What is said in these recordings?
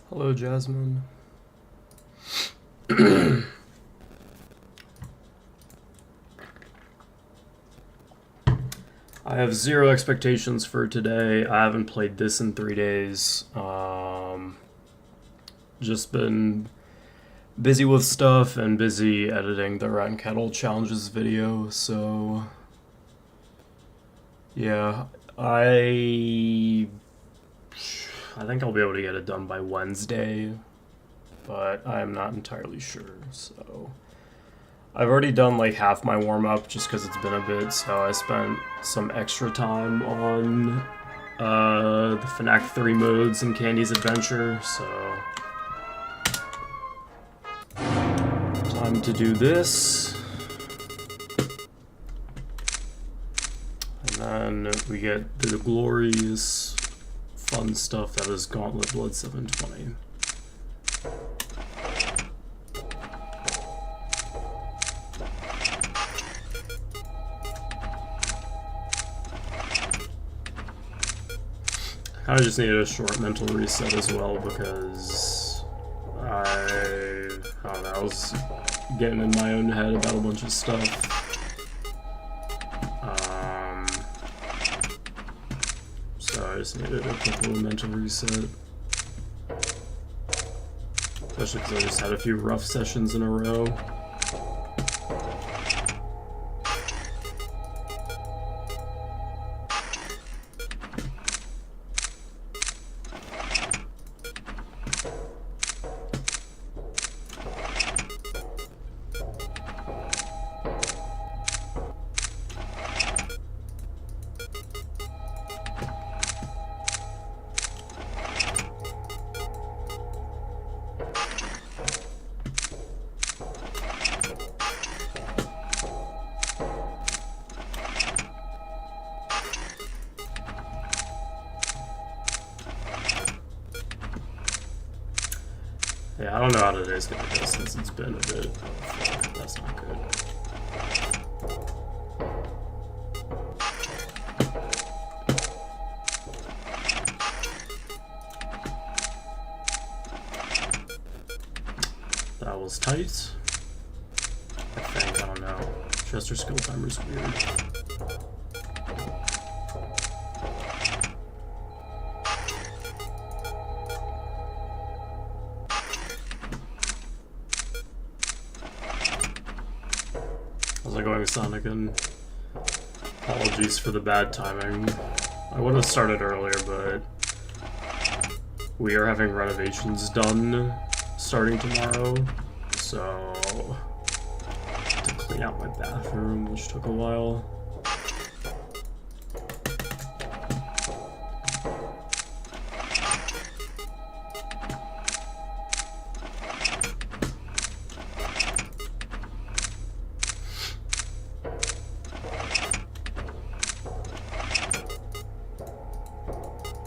Hello, Jasmine. I have zero expectations for today. I haven't played this in 3 days. Just been busy with stuff and busy editing the Rat and Kettle Challenges video, so yeah, I think I'll be able to get it done by Wednesday, but I'm not entirely sure, so I've already done like half my warm-up just because it's been a bit, so I spent some extra time on the FNAF 3 modes and Candy's Adventure, so time to do this. And then we get the glorious fun stuff that is Gauntlet Blood 720. I just needed a short mental reset as well because I don't know, I was getting in my own head about a bunch of stuff. So I just needed a quick little mental reset. Especially because I just had a few rough sessions in a row. Yeah, I don't know how today's gonna go since it's been a bit. Oh, fuck, that's not good. That was tight. I think, I don't know. Chester skill timer's weird. How's it going, Sonic? And apologies for the bad timing. I would have started earlier, but we are having renovations done starting tomorrow, so I had to clean out my bathroom, which took a while.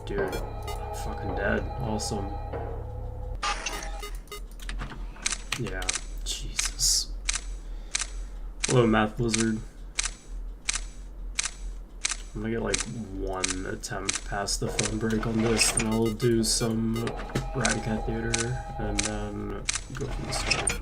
Dude, I'm fucking dead. Awesome. Yeah, Jesus. Hello, Math Blizzard. I'm gonna get like one attempt past the phone break on this, and I'll do some Rat Cat Theater, and then go from the start.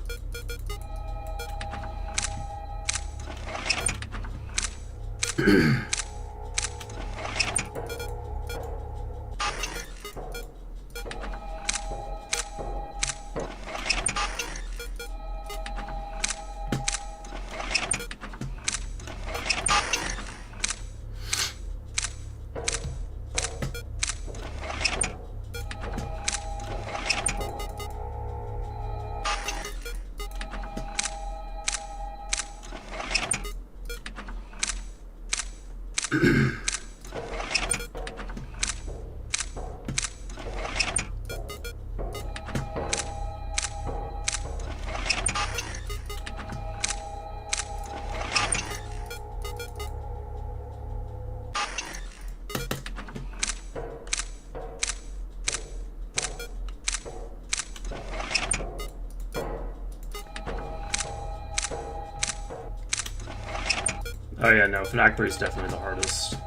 Oh yeah, no, FNAF 3 is definitely the hardest.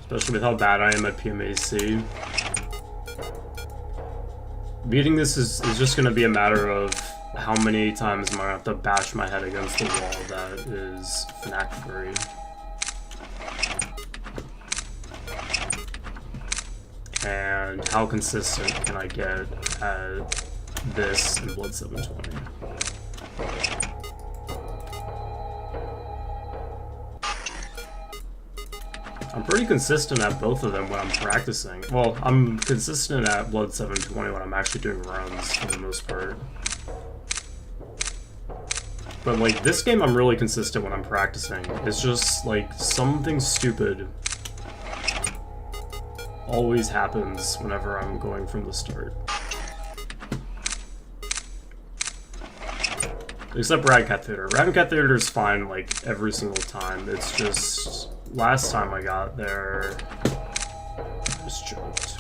Especially with how bad I am at pmac. Beating this is just gonna be a matter of how many times am I gonna have to bash my head against the wall that is FNAF 3. And how consistent can I get at this in Blood 720? I'm pretty consistent at both of them when I'm practicing. Well, I'm consistent at Blood 720 when I'm actually doing runs for the most part. But like this game I'm really consistent when I'm practicing. It's just like something stupid always happens whenever I'm going from the start. Except Rad Cat Theater. Rad Cat Theater is fine like every single time. It's just last time I got there, I just choked.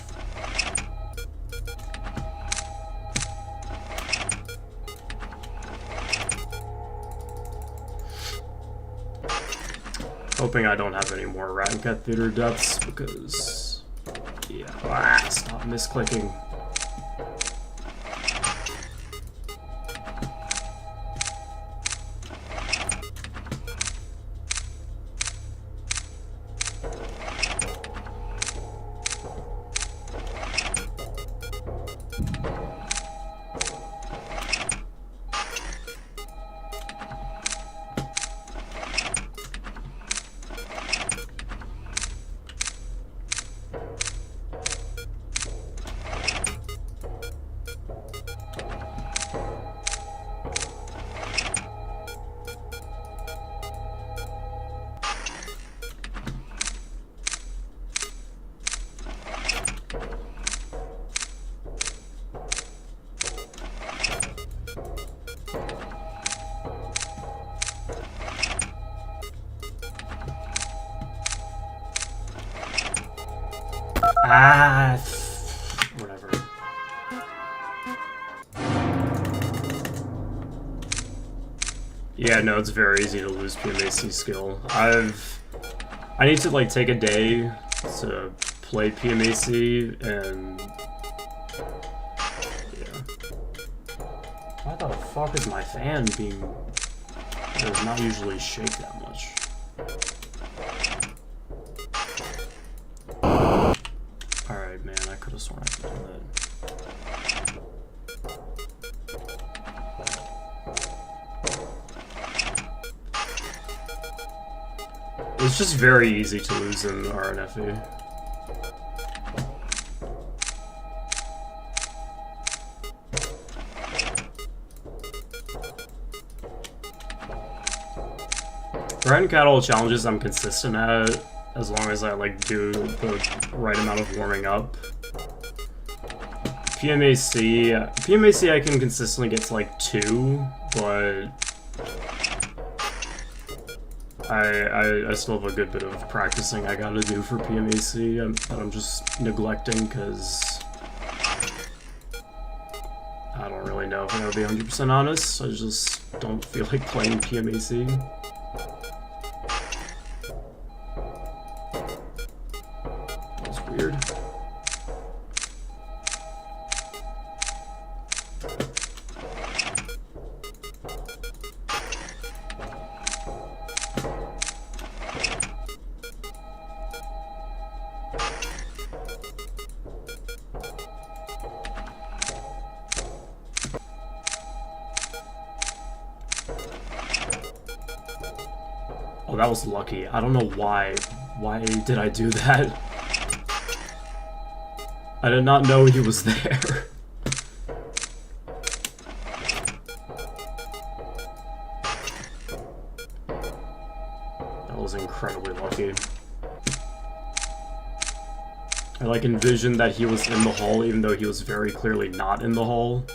Hoping I don't have any more Rad Cat Theater deaths because, yeah, stop misclicking. Whatever. Yeah, no, it's very easy to lose PMAC skill. I need to like take a day to play PMAC and yeah. Why the fuck is my fan being? It does not usually shake that much. Alright, man, I could have sworn I could do that. It's just very easy to lose in RNFE. Red Cattle challenges I'm consistent at, as long as I like do the right amount of warming up. PMAC I can consistently get to like 2, but I still have a good bit of practicing I gotta do for PMAC that I'm just neglecting because I don't really know if I'm gonna be 100% honest. I just don't feel like playing PMAC. Weird. Oh, that was lucky. I don't know why. Why did I do that? I did not know he was there. That was incredibly lucky. I like envisioned that he was in the hall even though he was very clearly not in the hall.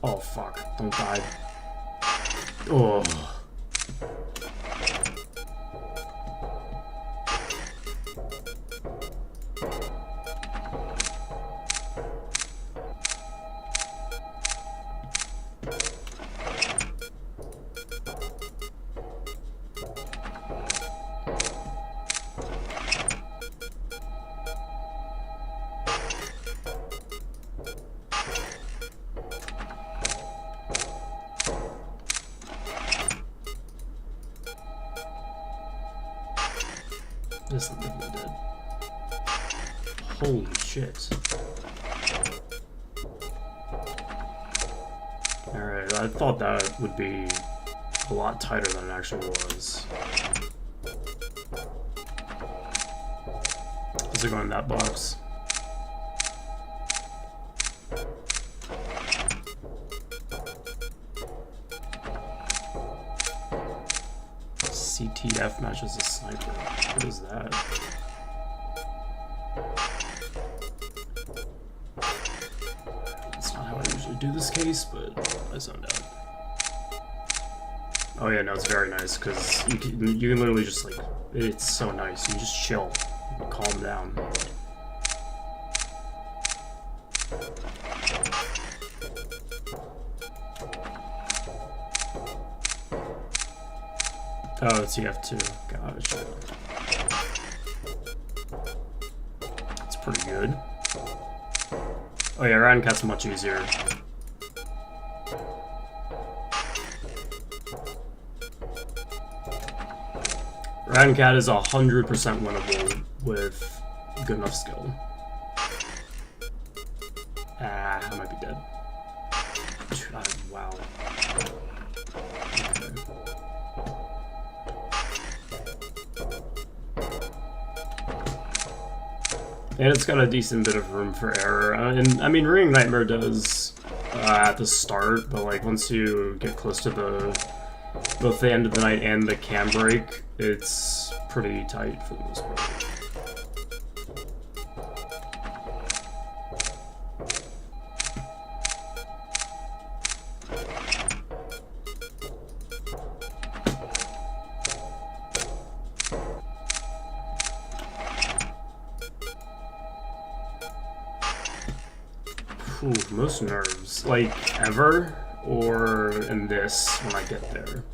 Oh fuck, don't die. Oh. This is definitely dead. Holy shit. Alright, I thought that would be a lot tighter than it actually was. How's it going in that box? CTF matches a sniper. What is that? That's not how I usually do this case, but I zoned out. Oh yeah, no, it's very nice because you can literally just like, it's so nice. You just chill, and calm down. Oh, it's TF2. Gotcha. It's pretty good. Oh yeah, Ryan Cat's much easier. Ryan Cat is 100% winnable with good enough skill. Ah, I might be dead. Wow. Okay. And it's got a decent bit of room for error. And I mean, Ringing Nightmare does at the start, but like once you get close to both the end of the night and the cam break, it's pretty tight for the most part. Ooh, most nerves. Like, ever? Or in this, when I get there?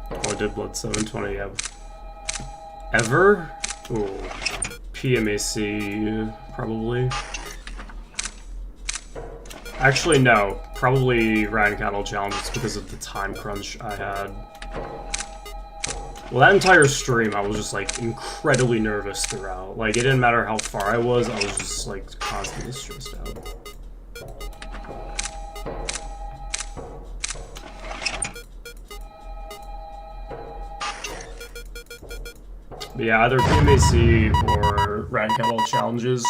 Oh, I did blood 720, yeah. Ever? Ooh. PMAC, probably. Actually, no. Probably Ryan Cattle Challenges because of the time crunch I had. Well, that entire stream, I was just, like, incredibly nervous throughout. Like, it didn't matter how far I was just, like, constantly stressed out. But yeah, either PMAC or Ryan Cattle Challenges.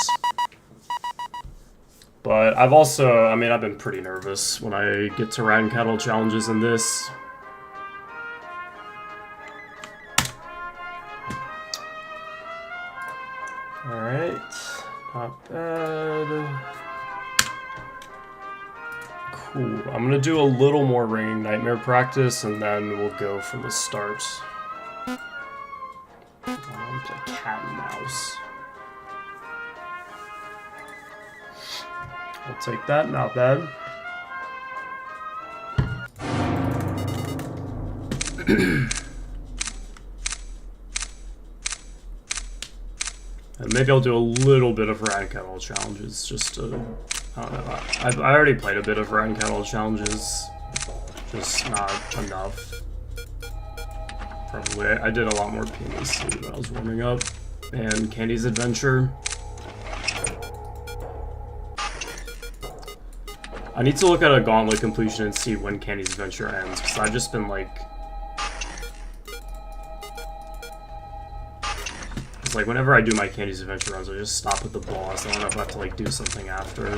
But I've also, I mean, I've been pretty nervous when I get to Ryan Cattle Challenges in this. Alright, not bad. Cool, I'm gonna do a little more Ringing Nightmare practice and then we'll go from the start. Play cat and mouse. I'll take that, not bad. And maybe I'll do a little bit of Ryan Cattle Challenges, just to, I don't know, I already played a bit of Ryan Cattle Challenges, just not enough. Probably. I did a lot more PMAC when I was warming up. And Candy's Adventure. I need to look at a Gauntlet completion and see when Candy's Adventure ends, because I've just been like... Because, like, whenever I do my Candy's Adventure runs, I just stop at the boss. I don't know if I have to, like, do something after.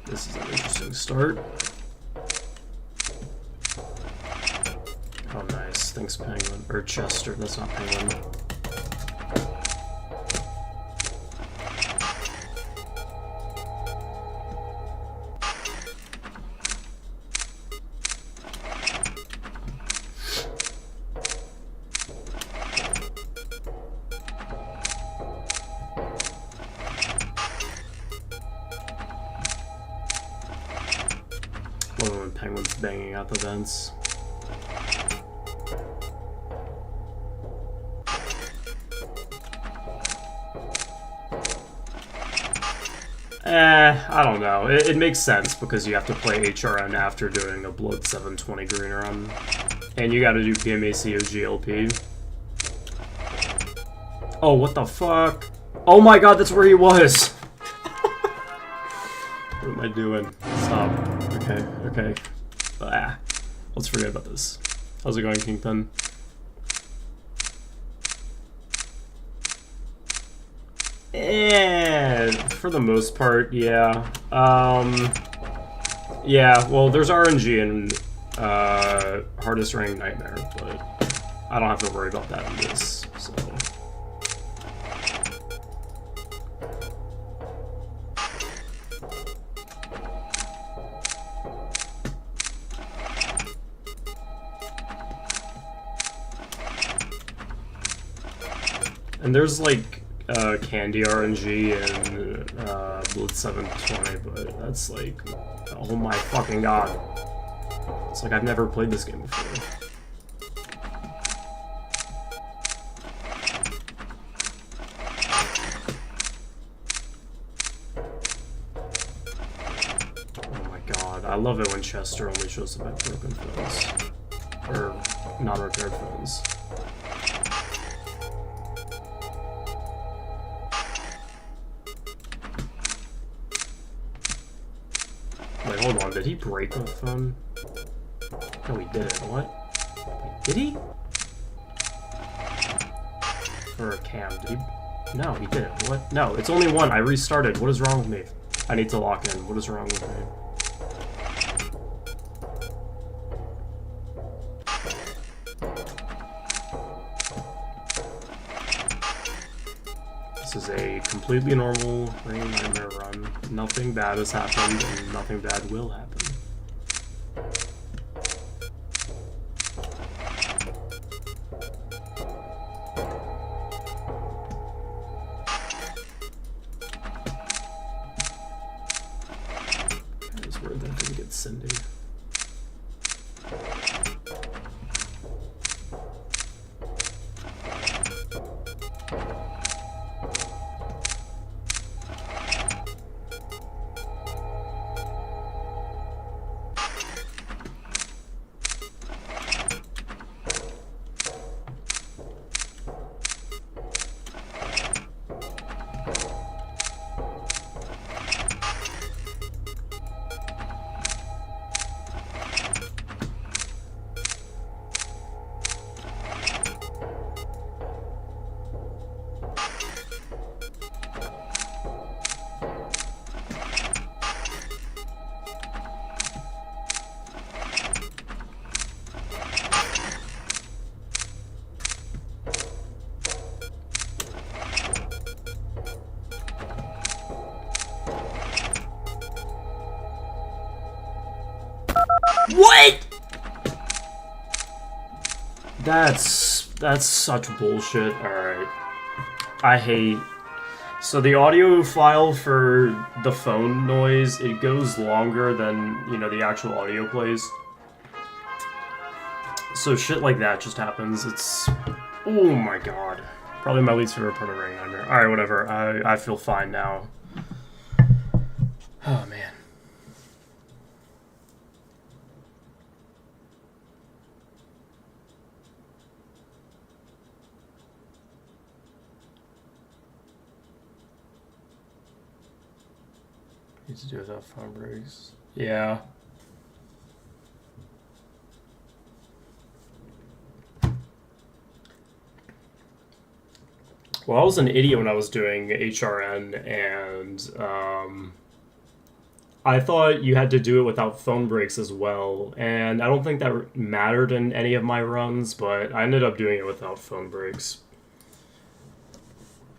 This is an interesting start. Oh, nice. Thanks, Penguin. Or Chester. That's not Penguin. When Penguin's banging out the vents. I don't know. It makes sense because you have to play HRN after doing a Blood 720 green run. And you gotta do PMAC or GLP. Oh, what the fuck? Oh my god, that's where he was! What am I doing? Stop. Okay, okay. Let's forget about this. How's it going, Kingpin? For the most part, yeah. Yeah, well, there's RNG in Hardest Rank Nightmare, but I don't have to worry about that in this, so... And there's, like, Candy RNG and Blood 720, but that's like, oh my fucking god. It's like I've never played this game before. Oh my god, I love it when Chester only shows up at broken phones. Or non-repaired phones. Wait, hold on, did he break the phone? No, he didn't. What? Wait, did he? Or a cam, did he? No, he didn't. What? No, it's only one. I restarted. What is wrong with me? I need to lock in. What is wrong with me? This is a completely normal Rain Nightmare run. Nothing bad has happened, and nothing bad will happen. I was worried that I didn't get Cindy. What? That's such bullshit. Alright. I hate... So the audio file for the phone noise, it goes longer than, you know, the actual audio plays. So shit like that just happens. It's... Oh my god. Probably my least favorite part of Rain Nightmare. Alright, whatever. I feel fine now. Oh man. Need to do without phone breaks. Yeah. Well, I was an idiot when I was doing HRN, and I thought you had to do it without phone breaks as well, and I don't think that mattered in any of my runs, but I ended up doing it without phone breaks.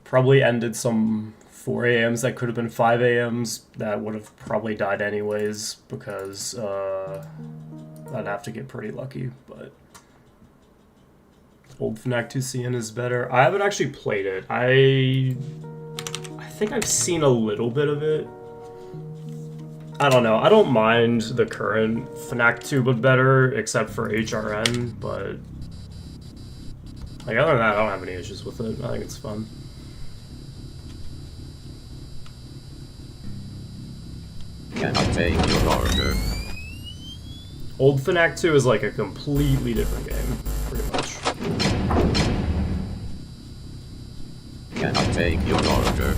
Probably ended some 4 a.m.s that could have been 5 a.m.s that would have probably died anyways, because I'd have to get pretty lucky, but... Old FNAF 2 CN is better. I haven't actually played it. I think I've seen a little bit of it. I don't know. I don't mind the current FNAF 2 but better, except for HRN, but... Like, other than that, I don't have any issues with it. I think it's fun. Can I take your order? Old FNAF 2 is like a completely different game, pretty much. Can I take your order?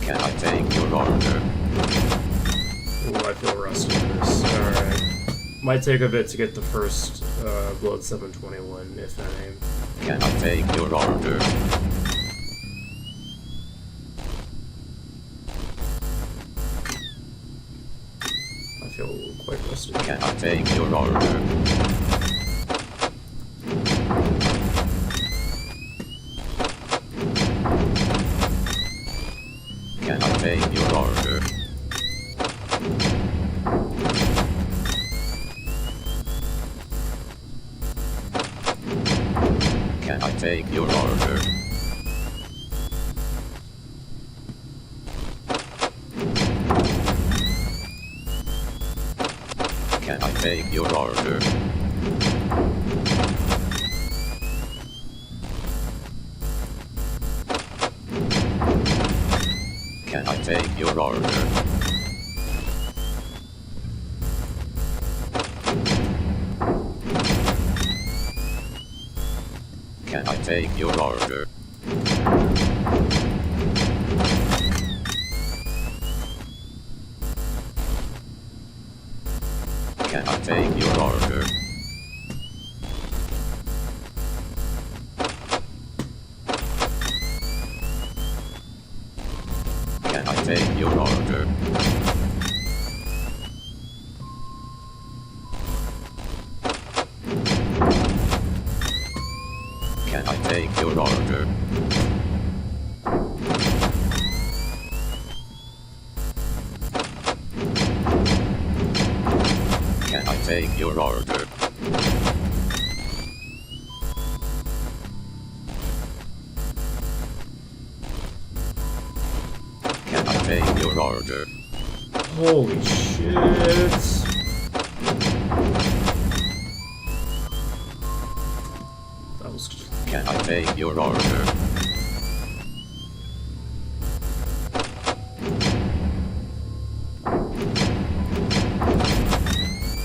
Can I take your order? Ooh, I feel rusty for this. Alright. Might take a bit to get the first Blood 721, if any. Can I take your order? I feel quite rusty. Can I take your order? Can I take your order? Can I take your order? Can I take your order? Can I take your order? Can I take your order? Can I take your order? Can I take your order? Can I take your order? Can I take your order? Can I take your order? Holy shit. That was... Can I take your order?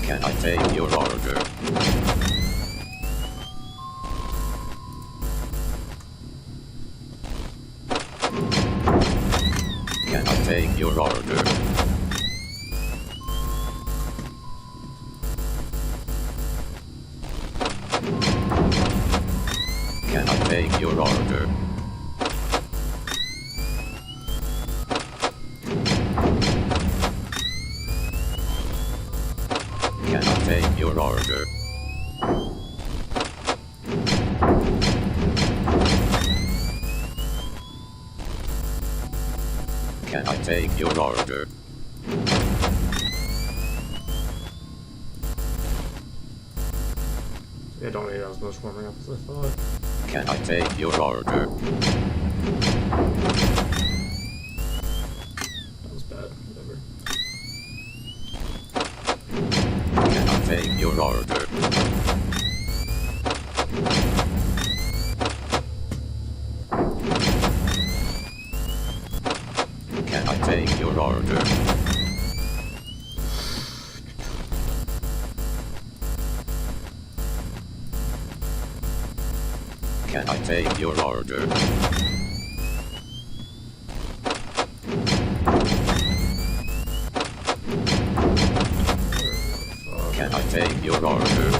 Can I take your order? Can I take your order? Can I take your order? Can I take your order? Can I take your order? I don't need as much warming up as I thought. Can I take your order? That was bad. Whatever. Can I take your order? Can I take your order? take your order? Can I take your order?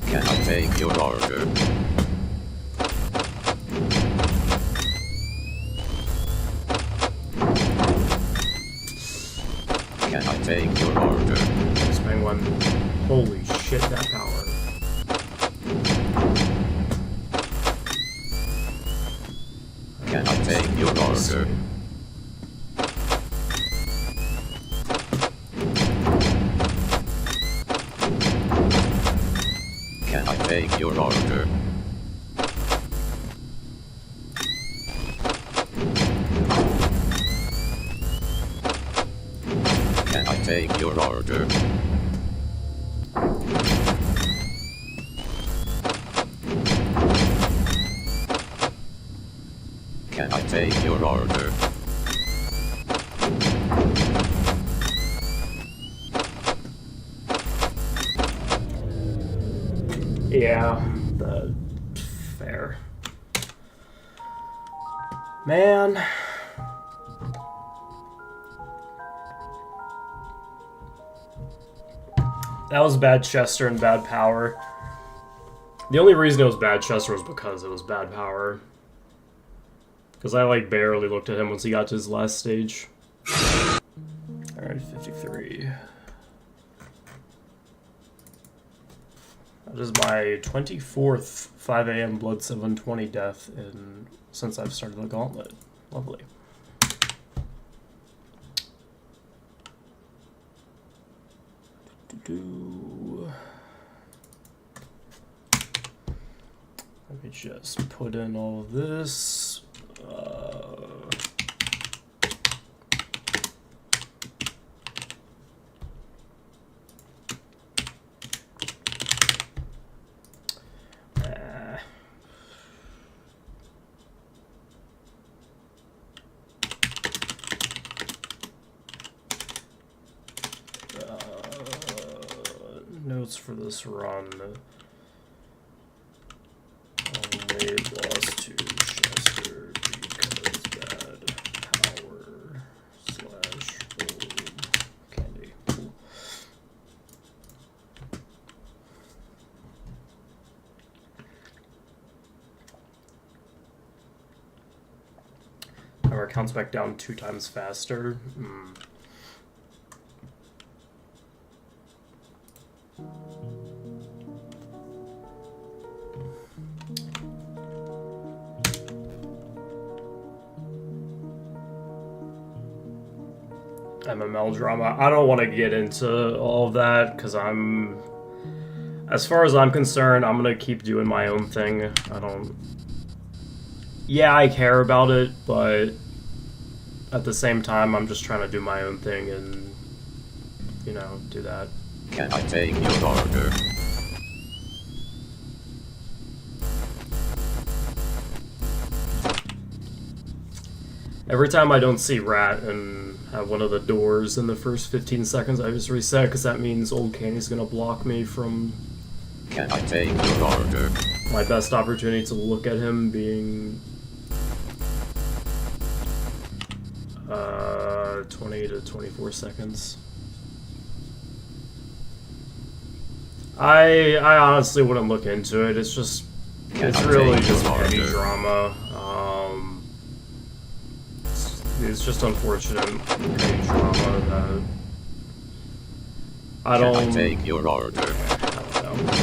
Can I take your order? Can I take your order? This penguin. Holy shit, that power. Can I take your order? Can I take your order? Can I take your order? Can I take your order? Yeah, that's fair. Man. That was bad Chester and bad power. The only reason it was bad Chester was because it was bad power. Because I like barely looked at him once he got to his last stage. Alright, 53. That is my 24th 5 a.m. Blood 720 death since I've started the Gauntlet. Lovely. Let me just put in all of this. Notes for this run. Only lost to Chester because bad power / old candy. Cool. Our counts back down 2 times faster. MML drama. I don't want to get into all of that because as far as I'm concerned, I'm gonna keep doing my own thing. Yeah, I care about it, but at the same time, I'm just trying to do my own thing and, you know, do that. Can I take your order? Every time I don't see Rat and have one of the doors in the first 15 seconds, I just reset because that means Old Candy's gonna block me from. Can I take your order? My best opportunity to look at him being 20 to 24 seconds. I honestly wouldn't look into it. It's just it's really just petty drama. It's just unfortunate petty drama that I don't. Can I take your order? I don't know.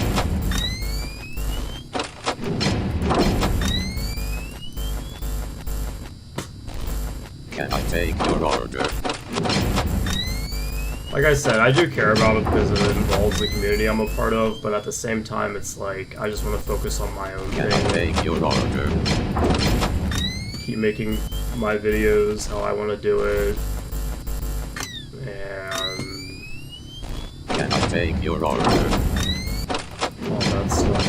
Can I take your order? Like I said, I do care about it because it involves the community I'm a part of, but at the same time, it's like, I just want to focus on my own Can thing. I take your order? Keep making my videos how I want to do it. And Can I take your order? all that stuff.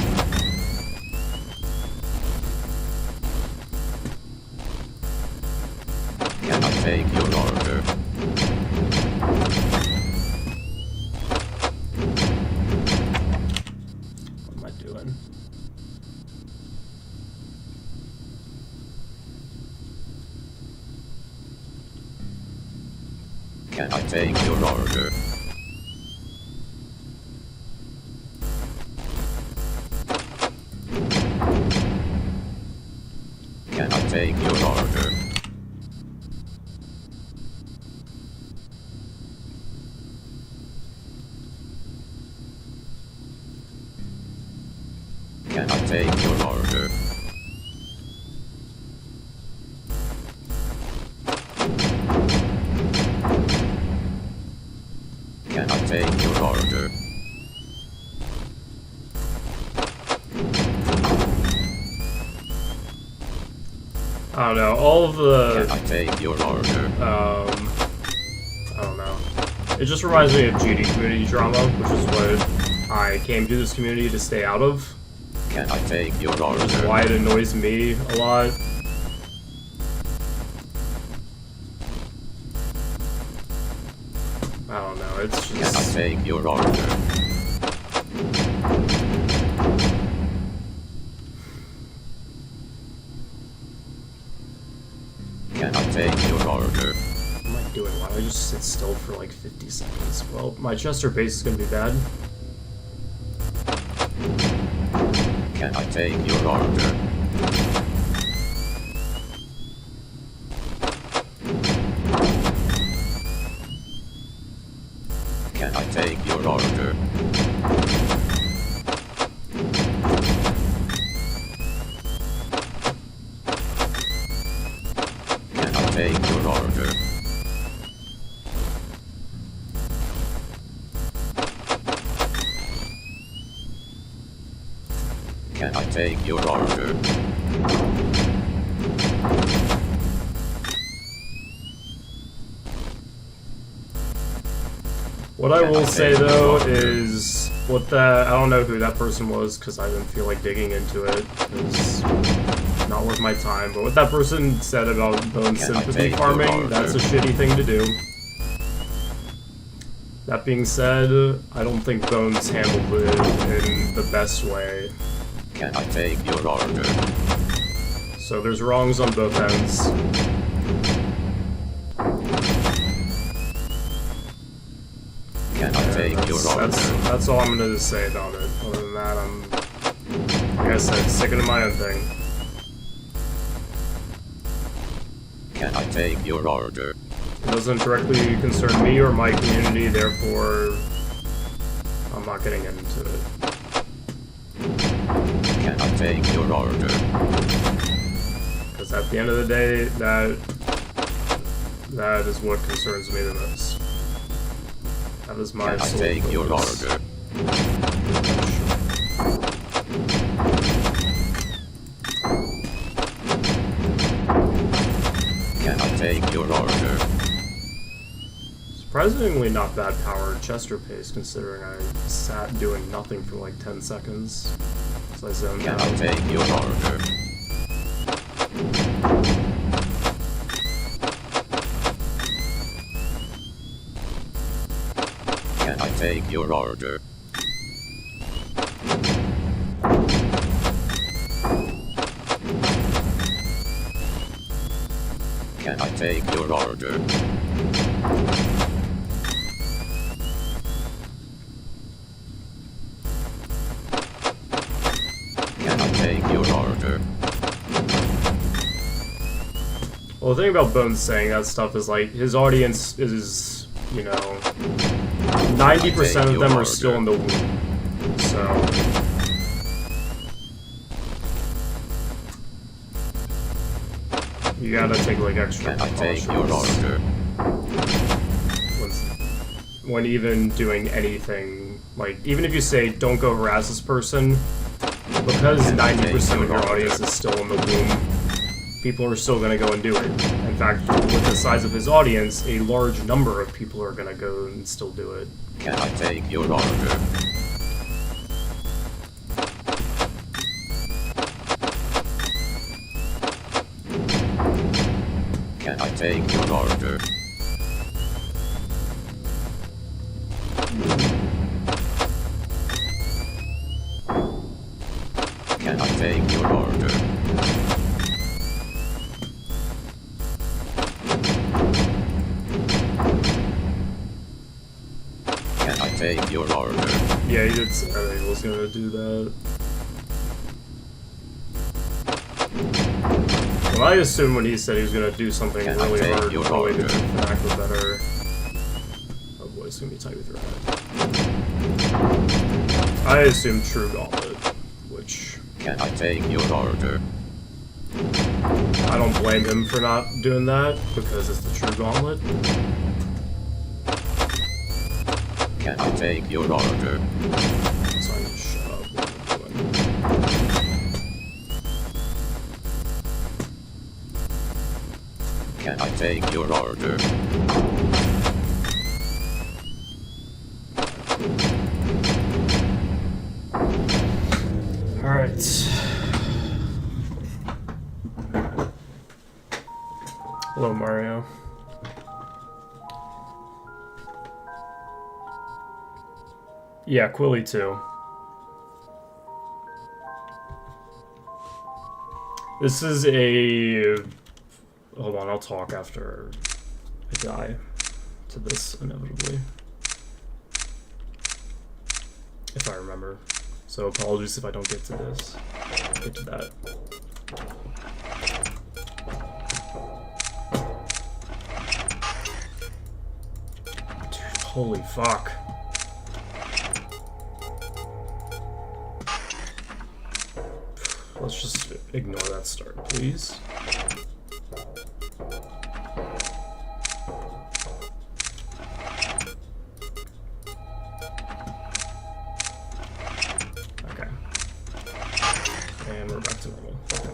Can I take your order? Can I take your order? Can I take your order? Can I take your order? Can I take your order? I don't know, all of the... Can I take your order? I don't know. It just reminds me of GD community drama, which is what I came to this community to stay out of. Can I take your order? Which is why it annoys me a lot. I don't know, it's just... Can I take your order? Can I take your order? What am I doing? Why don't I just sit still for like 50 seconds? Well, my Chester base is gonna be bad. Can I take your order? Can I take your order? Can I take your order? Can I take your order? What I will say though is what that I don't know who that person was because I didn't feel like digging into it. It's not worth my time. But what that person said about bone sympathy farming, that's a shitty thing to do. That being said, I don't think Bones handled it in the best way. Can I take your order? So there's wrongs on both ends. Can I take your order? That's all I'm gonna say about it. Other than that, I'm, like I said, sticking to my own thing. Can I take your order? It doesn't directly concern me or my community, therefore I'm not getting into it. Can I take your order? Because at the end of the day, that is what concerns me the most. That is my Can I take your order? Can I take your order? Surprisingly not bad powered Chester pace considering I sat doing nothing for like 10 seconds. So I zoned Can out. I take your order? Can I take your order? Can I take your order? Can I take your order? Well, the thing about Bones saying that stuff is like his audience is, you know, 90% of them are still in the womb. So you gotta take like extra Can I take your precautions order? when even doing anything. Like, even if you say don't go harass this person, because 90% of your audience is still in the womb, people are still gonna go and do it. In fact, with the size of his audience, a large number of people are gonna go and still do it. Can I take your order? Can I take your order? Can I take your order? your order. Yeah, he did say that he was gonna do that. Well, I assumed when he said he was gonna do something Can I really take hard your related to order? FNAF or better. Oh boy, it's gonna be tight with your head. I assumed True Gauntlet, which Can I take your order? I don't blame him for not doing that because it's the True Gauntlet. Can I take your order? So I need to shut up what I'm doing. Can I take your order? Alright. Hello, Mario. Yeah, Quilly too. This is a... Hold on, I'll talk after I die to this, inevitably. If I remember. So apologies if I don't get to this. Get to that. Dude, holy fuck. Let's just ignore that start, please. Okay. And we're back to normal. Okay.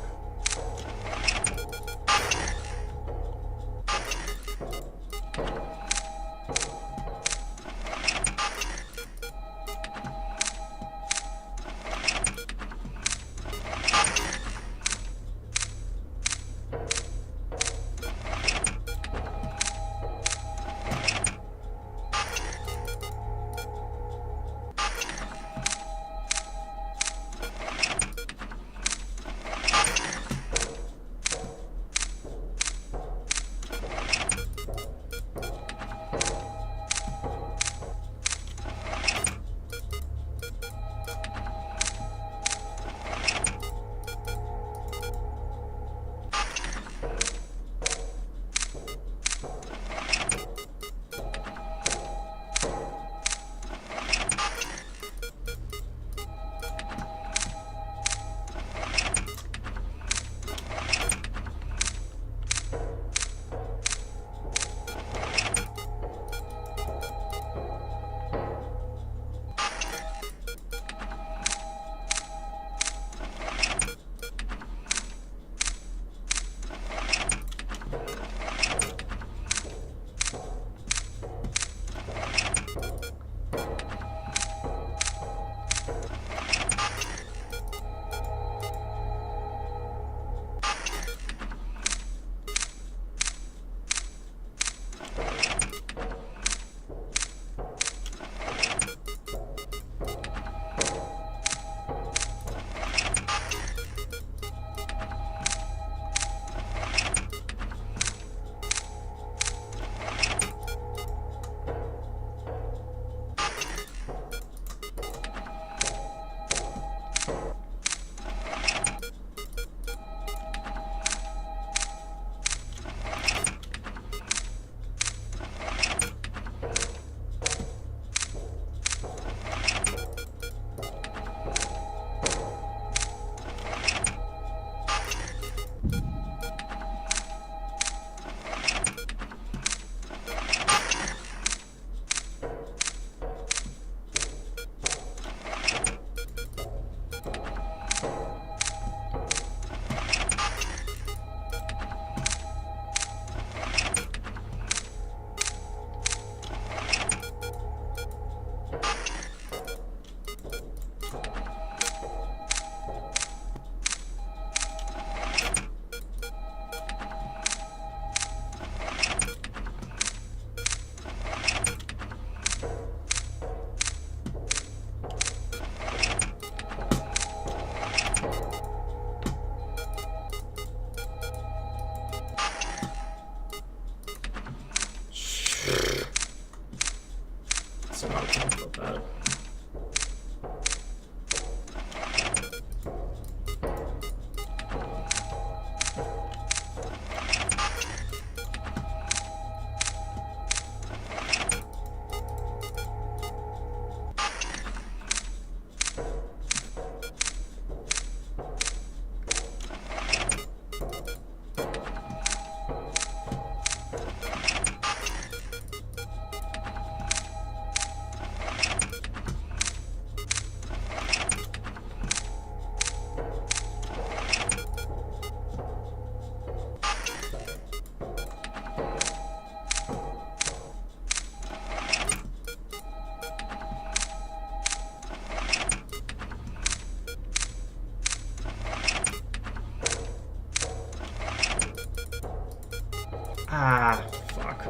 Ah, fuck.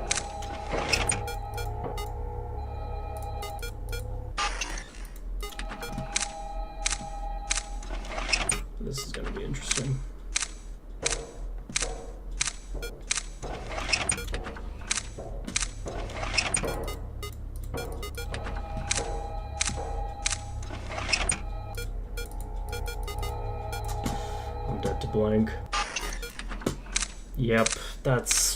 This is gonna be interesting. I'm dead to blank. Yep, that's...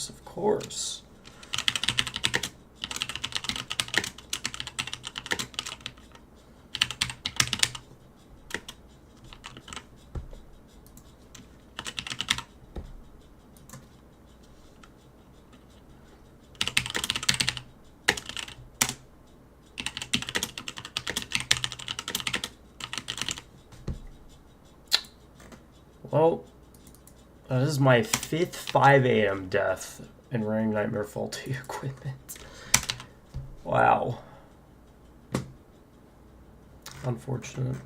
Of course. Well, this is my 5th 5 a.m. death in running Nightmare faulty equipment. Wow. Unfortunate.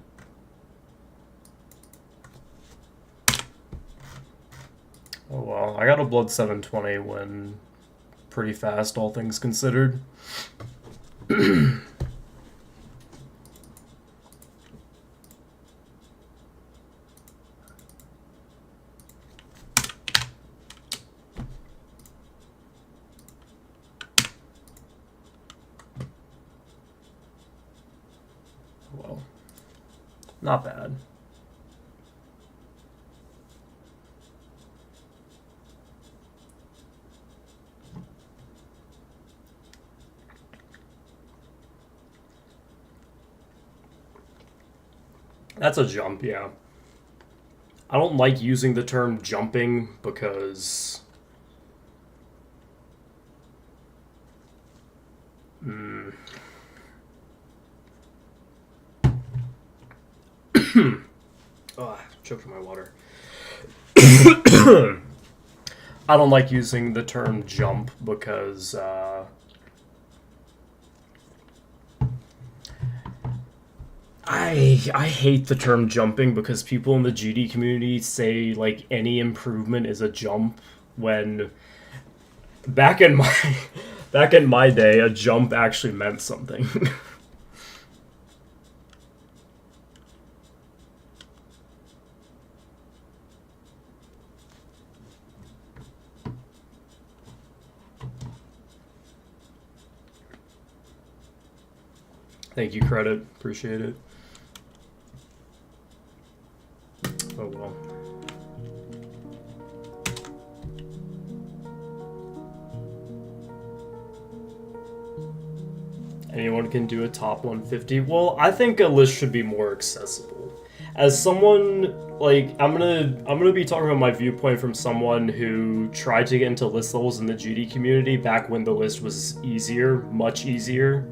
Oh well, I got a blood 720 when pretty fast, all things considered. Well, not bad. That's a jump, yeah. I don't like using the term jumping because... Oh, I choked on my water. I don't like using the term jump because I hate the term jumping because people in the GD community say like any improvement is a jump when back in my day a jump actually meant something. Thank you, credit. Appreciate it. Oh well. Anyone can do a top 150. Well, I think a list should be more accessible. As someone like I'm gonna be talking about my viewpoint from someone who tried to get into list levels in the GD community back when the list was easier, much easier.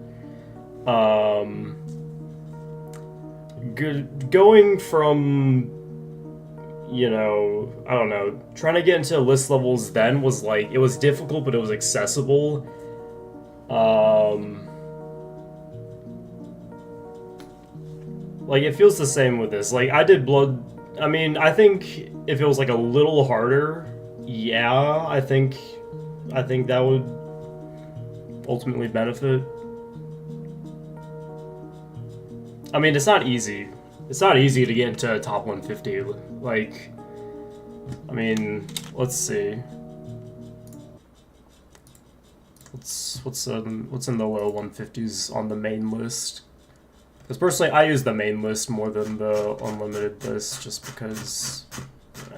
Going from, you know, I don't know, trying to get into list levels then was like, it was difficult, but it was accessible. Like, it feels the same with this. Like, I did blood, I mean, I think if it was like a little harder, yeah, I think that would ultimately benefit. I mean, it's not easy. It's not easy to get into top 150. Like, I mean, let's see. What's in the low 150s on the main list? Because personally, I use the main list more than the unlimited list, just because I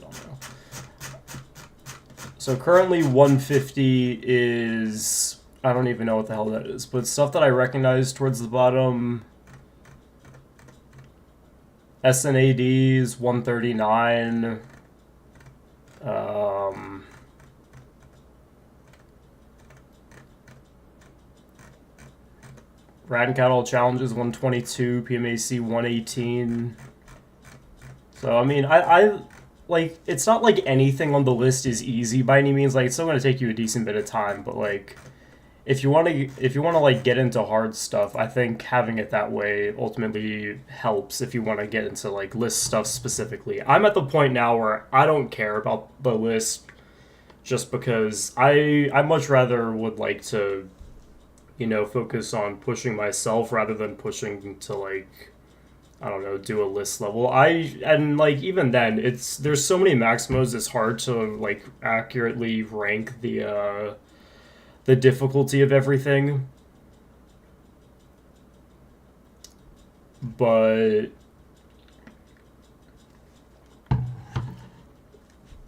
don't know. So currently 150 is, I don't even know what the hell that is, but stuff that I recognize towards the bottom. SNADs 139. Rat and Cattle Challenges 122, PMAC 118. So I mean, I like, it's not like anything on the list is easy by any means. Like, it's still gonna take you a decent bit of time, but like, if you want to like get into hard stuff, I think having it that way ultimately helps if you want to get into like list stuff specifically. I'm at the point now where I don't care about the list just because I much rather would like to, you know, focus on pushing myself rather than pushing to like, I don't know, do a list level. And like even then there's so many max modes, it's hard to like accurately rank the difficulty of everything. But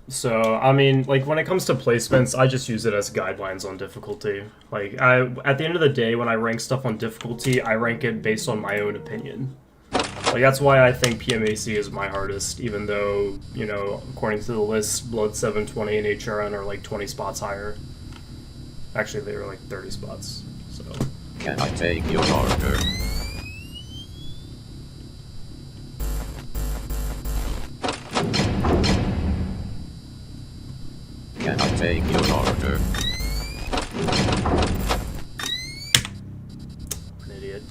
so I mean, like when it comes to placements, I just use it as guidelines on difficulty. Like at the end of the day, when I rank stuff on difficulty, I rank it based on my own opinion. Like that's why I think PMAC is my hardest, even though, you know, according to the list, Blood 720 and HRN are like 20 spots higher. Actually, they were like 30 spots. So. Can I take your order? Can I take your order? An idiot.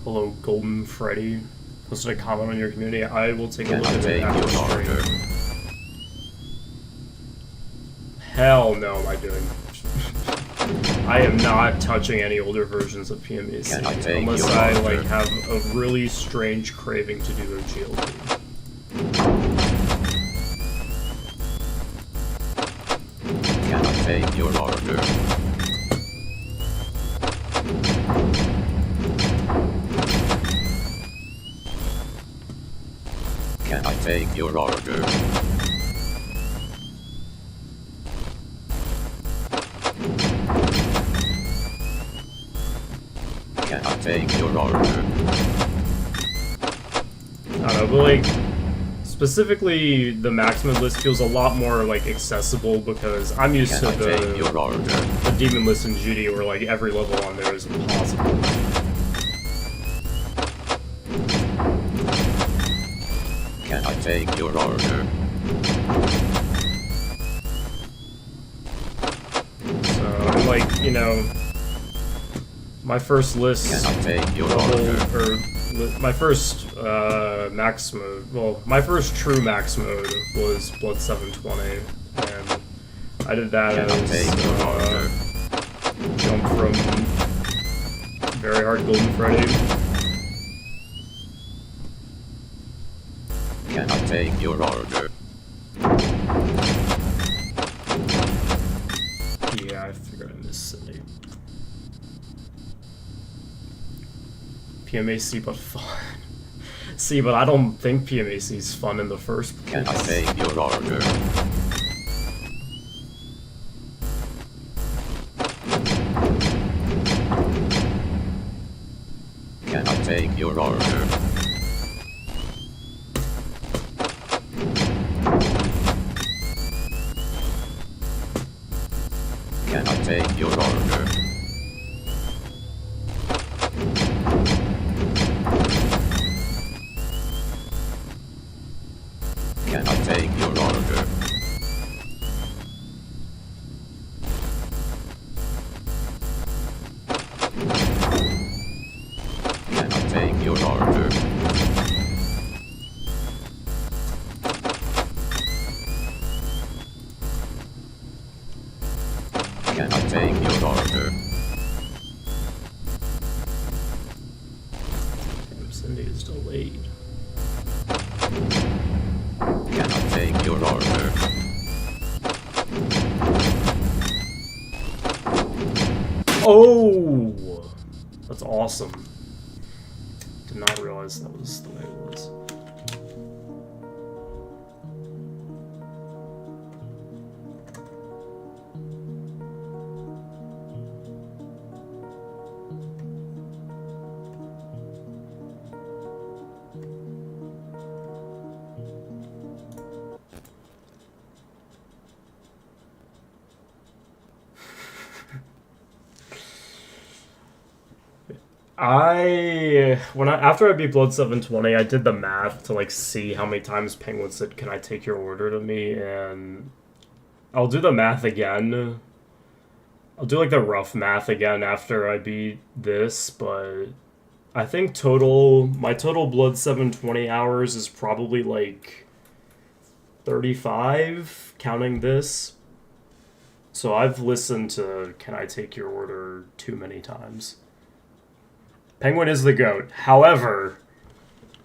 Hello, Golden Freddy. Posted a comment on your community. I will take a look at it after stream. Hell no, am I doing? I am not touching any older versions of PMAC unless I like have a really strange craving to do a GLP. Can I take your order? Can I take your order? Can I take your order? I don't know, but like, specifically the maximum list feels a lot more like accessible because I'm used to the demon list in Judy where like every level on there is impossible. Can I take your order? So, like, you know, my first list, Can I take your order? My first max mode, well, my first true max mode was Blood 720, and I did that as jump from very hard Golden Freddy. Can I take your order? Yeah, I figured I missed Cindy. PMAC, but fun. See, but I don't think PMAC is fun in the first place. Can I take your order? Can I take your order? Can I take your order? Can I take your order? Can I take your order? Can I take your order? Damn, Cindy is delayed. Can I take your order? Oh! That's awesome. Did not realize that was the way it was. After I beat Blood 720, I did the math to like see how many times Penguin said, "Can I take your order?" to me, and I'll do the math again. I'll do like the rough math again after I beat this, but I think my total Blood 720 hours is probably like 35, counting this. So I've listened to Can I Take Your Order too many times. Penguin is the GOAT. However,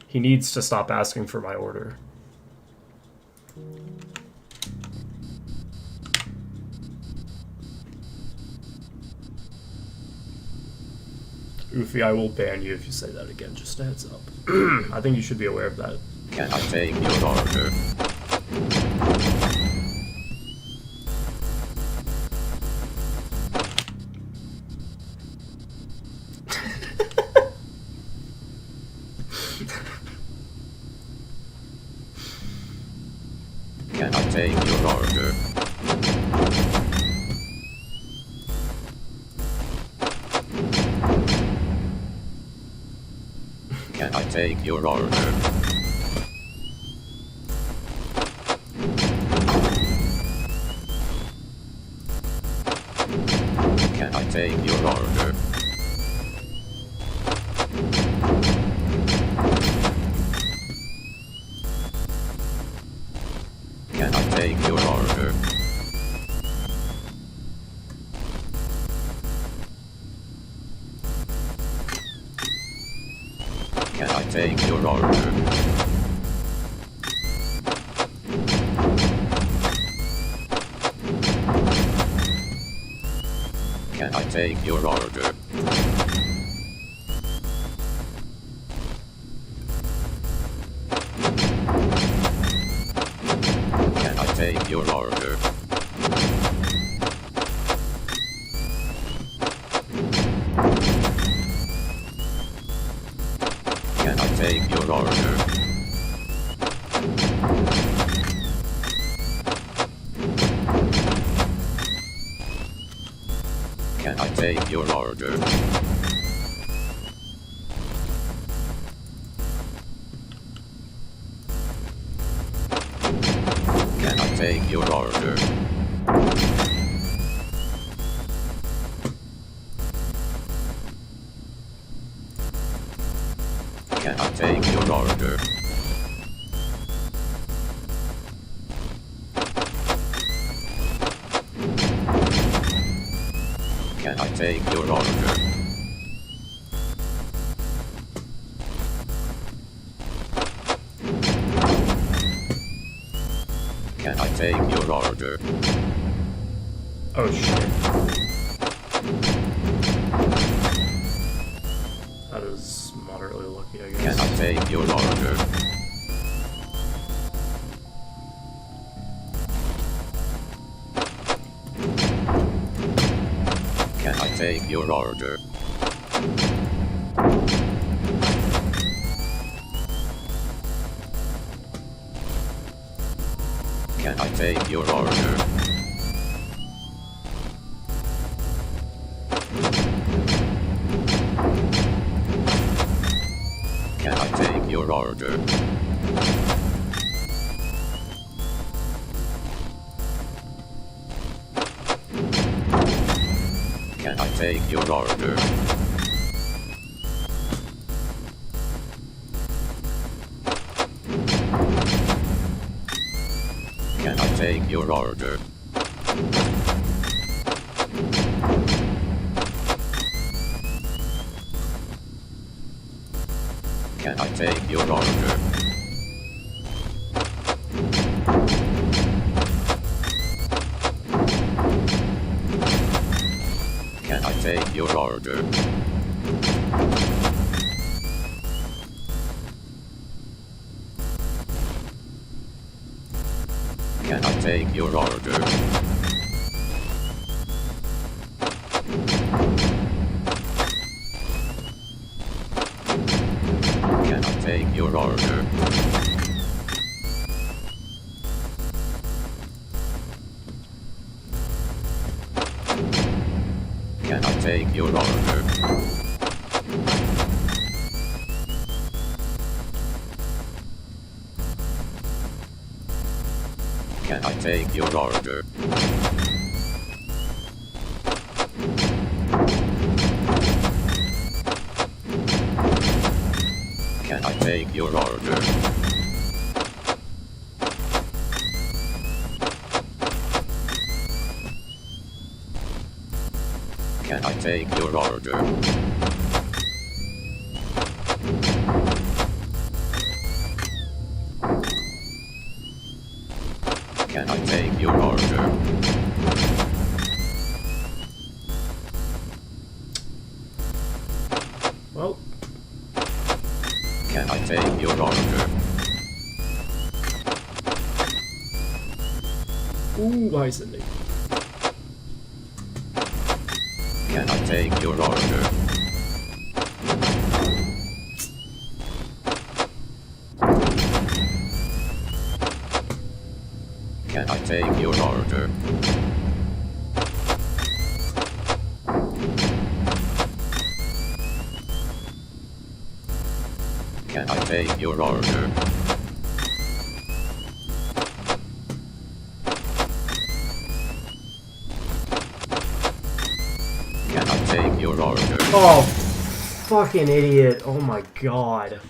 he needs to stop asking for my order. Oofy, I will ban you if you say that again, just a heads up. I think you should be aware of that. Can I take your order? Can I take your order? Can I take your order? Can I take your order? Can I take your order? Can I take your order? Can I take your order? Can I take your order? Can I take your order? Can I take your order? Can I take your order? Can I take your order? Can I take your order? Can I take your order? Oh shit. That is moderately lucky, I guess. Can I take your order? Can I take your order? Can I take your order? Can I take your order? Can I take your order? Can I take your order? Can I take your order? Can I take your order? Can I take your order? Can I take your order? Can I take your order? Can I take your order? Can I take your order? Can I take your order? Can I take your order? Well, can I take your order? ooh, why isn't it? Can I take your order? Can I take your order? Can I take your order? Can I take your order? Oh, fucking idiot. Oh my god.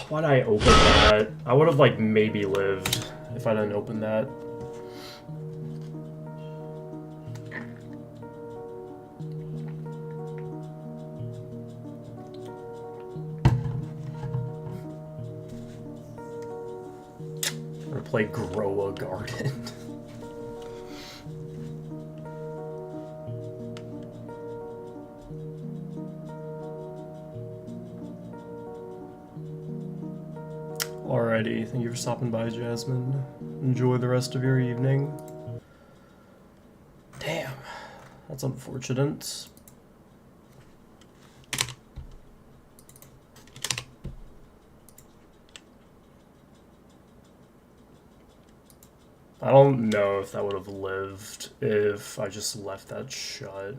Why'd I open that? I would have, like, maybe lived if I didn't open that. Or play Grow a Garden. Alrighty, thank you for stopping by, Jasmine. Enjoy the rest of your evening. Damn, that's unfortunate. I don't know if that would have lived if I just left that shut.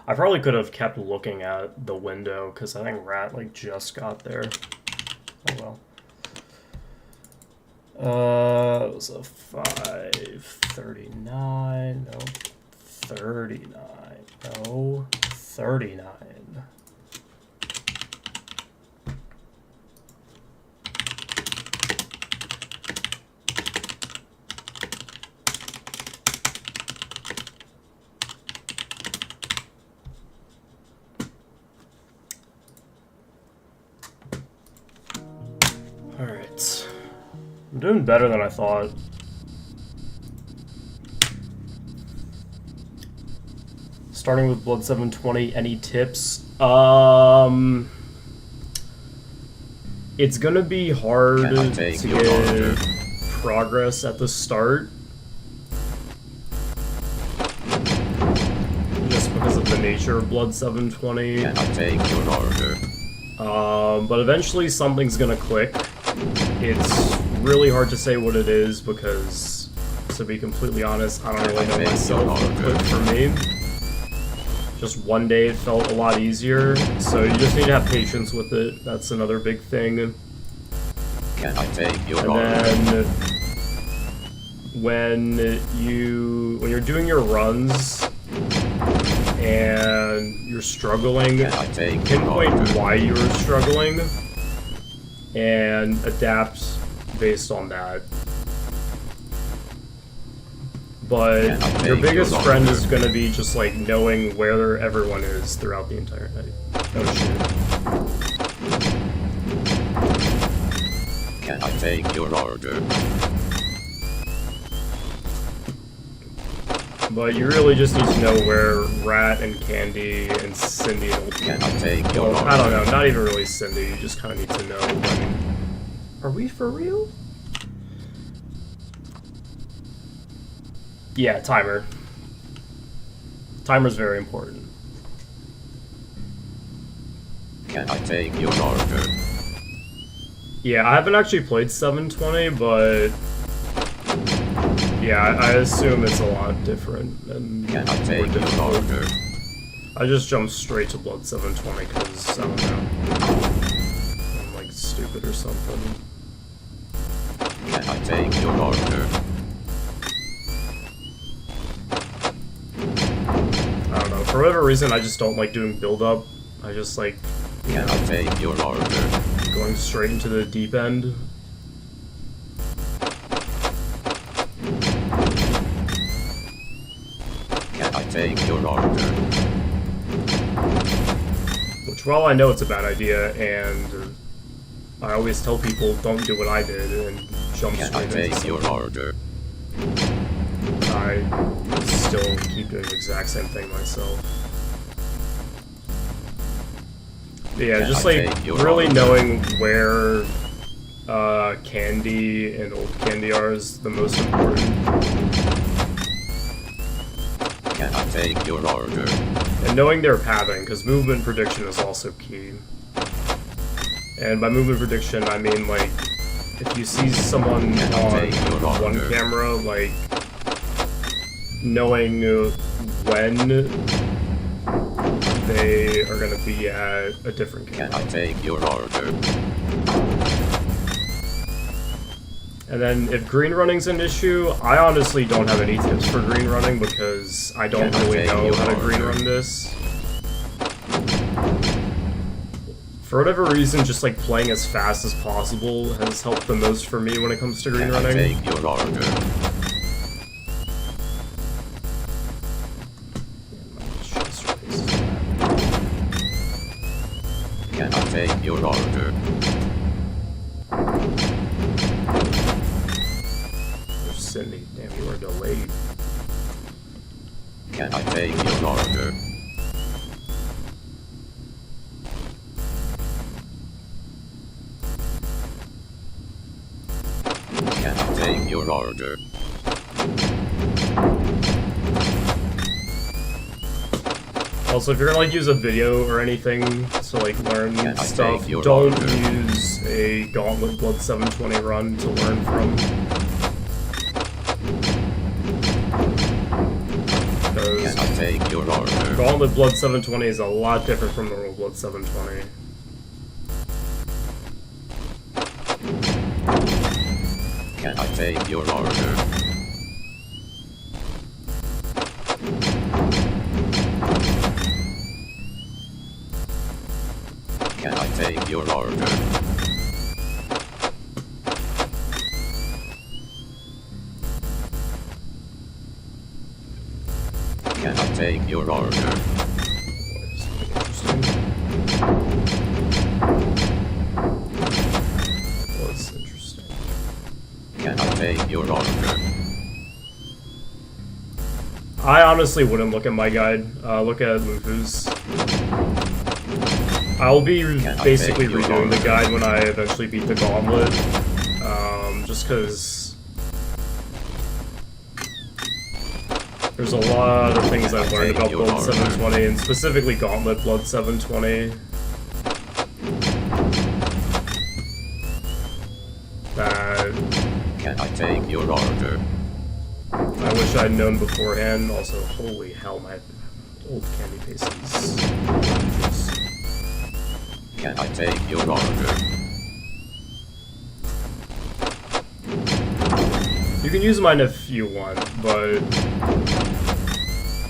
I probably could have kept looking at the window because I think Rat like just got there. Oh well. It was a 539. No, 39. No, 39. Alright. I'm doing better than I thought. Starting with Blood 720, any tips? It's gonna be hard to get progress at the start. Just because of the nature of Blood 720. Can I take your order? But eventually something's gonna click. It's really hard to say what it is because, to be completely honest, I don't really know myself what clicked for me. Just one day it felt a lot easier, so you just need to have patience with it. That's another big thing. Can I take your order? And then when you're doing your runs and you're struggling, pinpoint why you're struggling and adapt based on that. But your biggest friend is going to be just like knowing where everyone is throughout the entire night. Oh shit. Can I take your order? But you really just need to know where Rat and Candy and Cindy Can I take your order? I don't know, not even really Cindy, you just kind of need to know when... Are we for real? Yeah, timer. Timer's very important. Can I take your order? Yeah, I haven't actually played 720, but... Yeah, I assume it's a lot different and Can I take your order? I just jumped straight to Blood 720 because, I don't know, I'm like stupid or something. take your order? I don't know. For whatever reason, I just don't like doing build-up. I just like, Can I take your order? going straight into the deep end. Can I take your order? Which, while I know it's a bad idea, and I always tell people don't do what I did and jump Can I straight into take your something, order? I still keep doing the exact same thing myself. But yeah, Can just I like take your really order? knowing where candy and old candy are is the most important. Can I take your order? And knowing their pathing, because movement prediction is also key. And by movement prediction, I mean, like, if you see someone Can I on take your one order? camera, like, knowing when they are going to be at a different Can camera. I take your order? And then if green running's an issue, I honestly don't have any tips for green running because I don't Can I really take know your how to green order? run this. For whatever reason, just like playing as fast as possible has helped the most for me when it comes to green Can I running. take your order? Can I take your order? There's Sydney. Damn, you are delayed. Can I take your order? Can I take your order? Also, if you're gonna like use a video or anything to like learn Can I stuff, take your don't order? use a Gauntlet Blood 720 run to learn from. Because Can I take your order? Gauntlet Blood 720 is a lot different from normal Blood 720. Can I take your order? Can I take your order? Can I take your order? What's interesting? Can I take your order? I honestly wouldn't look at my guide. Look at Lufu's. I'll be Can I basically take your redoing the order? guide when I eventually beat the Gauntlet. Just because there's a lot of things I've learned about your Blood order? 720, and specifically Gauntlet Blood 720. That Can I take your order? I wish I'd known beforehand. Also, holy hell, my old candy paces. Can I take your order? You can use mine if you want, but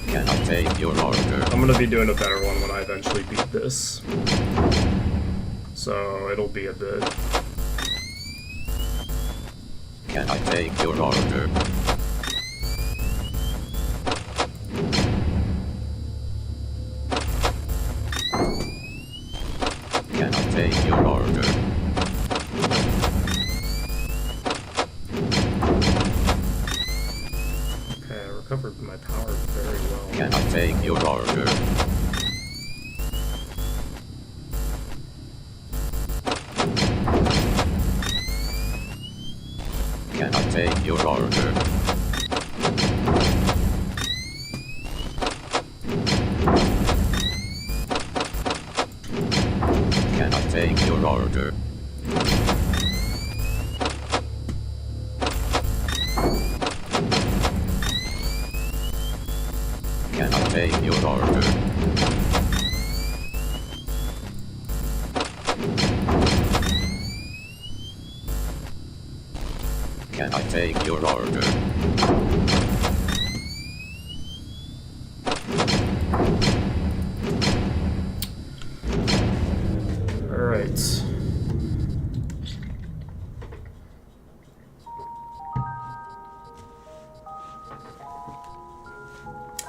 Can I take your order? I'm gonna be doing a better one when I eventually beat this. So it'll be a bit. Can I take your order? Can I take your order? Okay, I recovered my power very well. Can I take your order? Can I take your order? Can I take your order? Can I take your order? Can I take your order? Alright.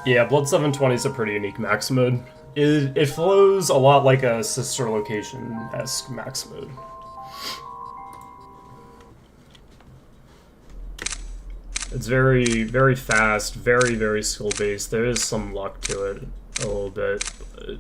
Yeah, Blood 720 is a pretty unique max mode. It flows a lot like a sister location-esque max mode. It's very, very fast, very, very skill-based. There is some luck to it, a little bit, but...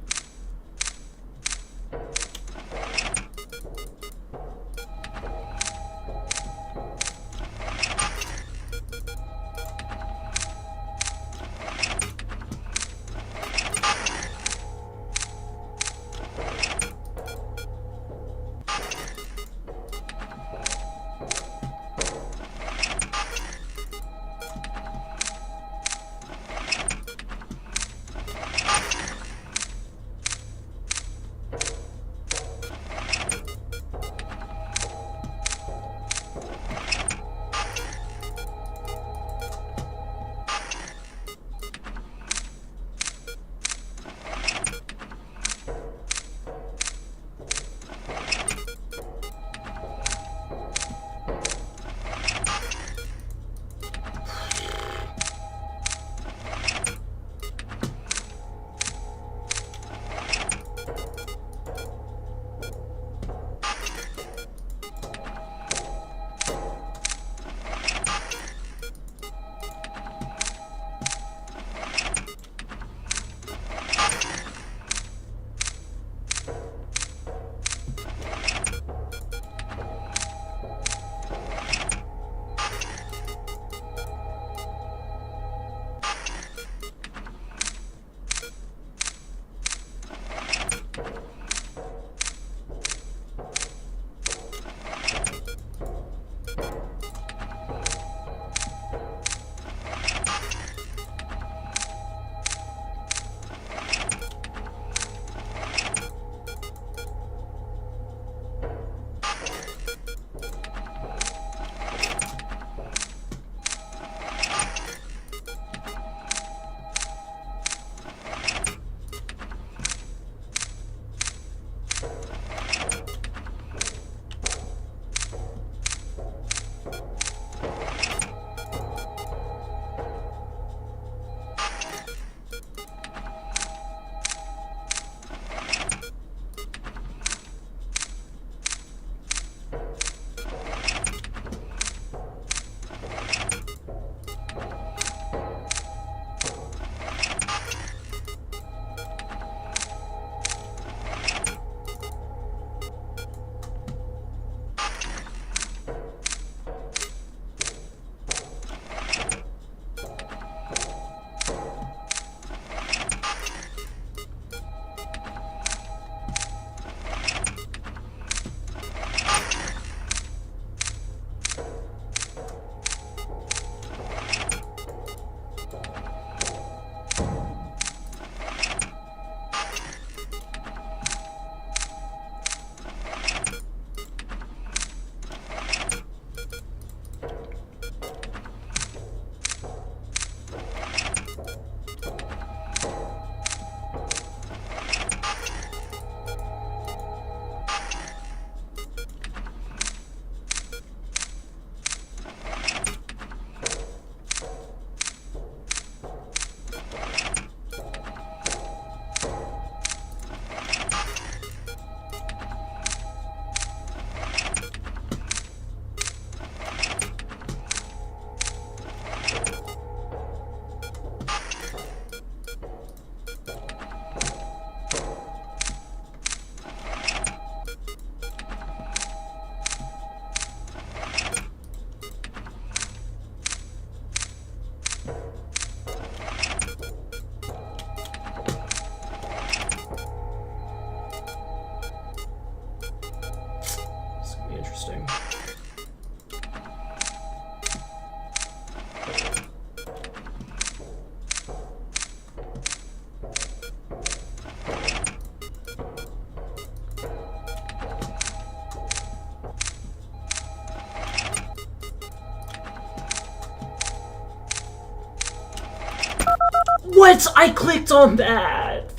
What? I clicked on that!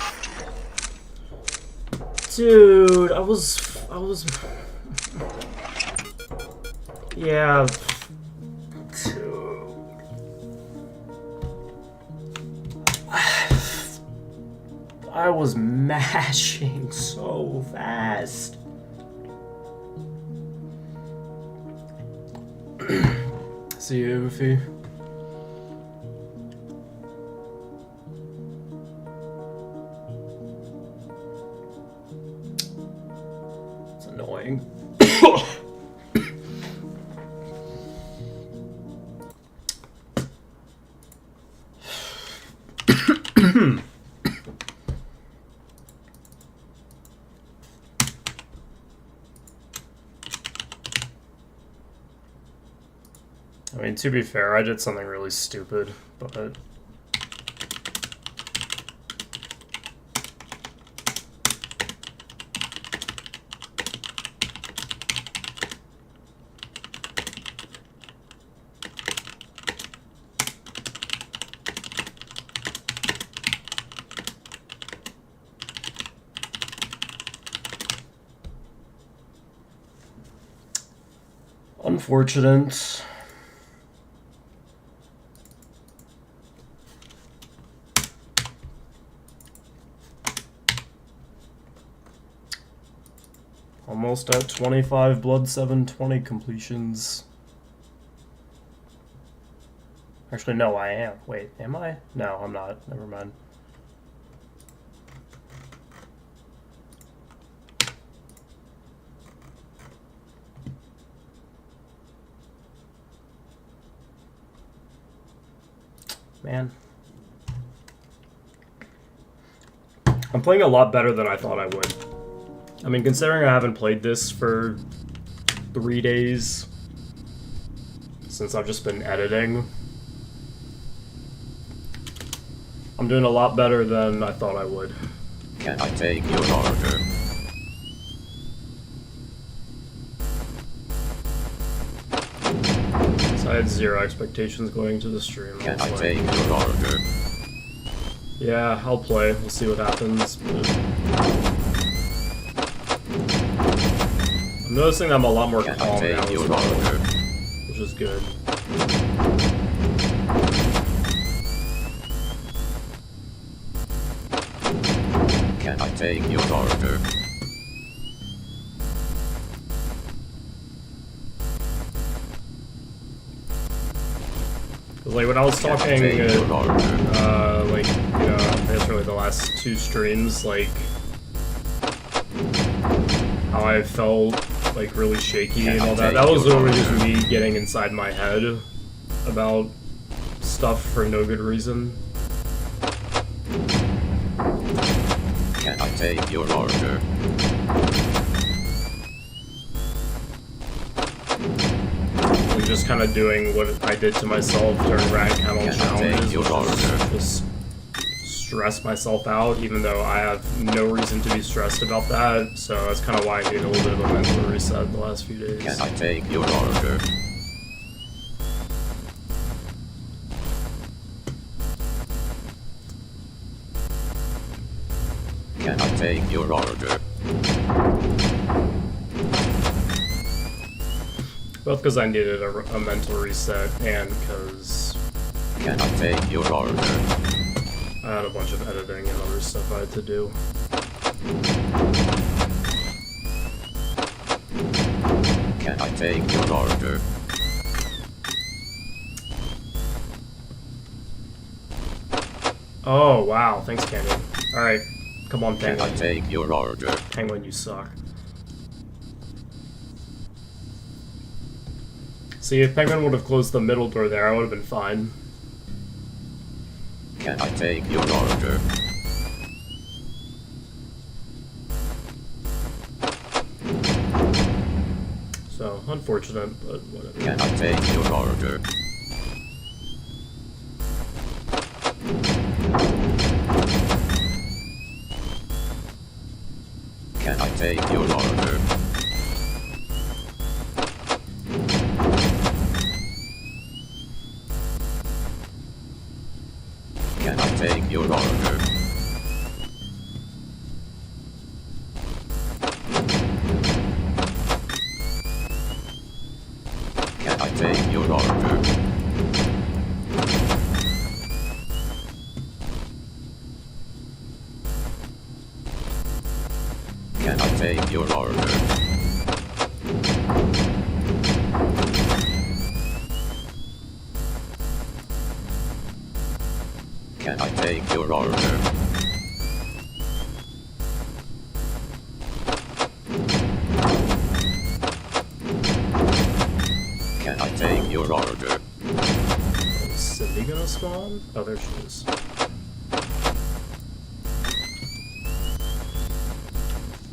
Dude, I was... Yeah. Dude. I was mashing so fast. See you, Oofy. It's annoying. I mean, to be fair, I did something really stupid, but... unfortunate. Almost at 25 Blood 720 completions. Actually, no, I am. Wait, am I? No, I'm not. Never mind. Man. I'm playing a lot better than I thought I would. I mean, considering I haven't played this for 3 days, since I've just been editing, I'm doing a lot better than I thought I would. Can I take your order? So I had zero expectations going into the stream. Can I take your order? Yeah, I'll play. We'll see what happens. But... I'm noticing that I'm a lot more calm now as well, which is good. Can I take your order? Like when I was talking, like, you know, I guess really the last 2 streams, like, how I felt, like, really shaky and all that. That was literally just me getting inside my head about stuff for no good reason. Can I take your order? I'm just kind of doing what I did to myself during Rat Kennel challenges, just stress myself out, even though I have no reason to be stressed about that. So that's kind of why I need a little bit of a mental reset the last few days. Can I take your order? Can I take your order? Both because I needed a mental reset and because Can I take your order? I had a bunch of editing and other stuff I had to do. Can I take your order? Oh, wow. Thanks, Canyon. Alright. Come on, Can Penguin. I take your order? Penguin, you suck. See, if Penguin would have closed the middle door there, I would have been fine. Can I take your order? So, unfortunate, but whatever. Can I take your order? Can I take your order? Can I take your Can I take your order? Can I take your order? Is Cindy gonna spawn? Oh, there she is.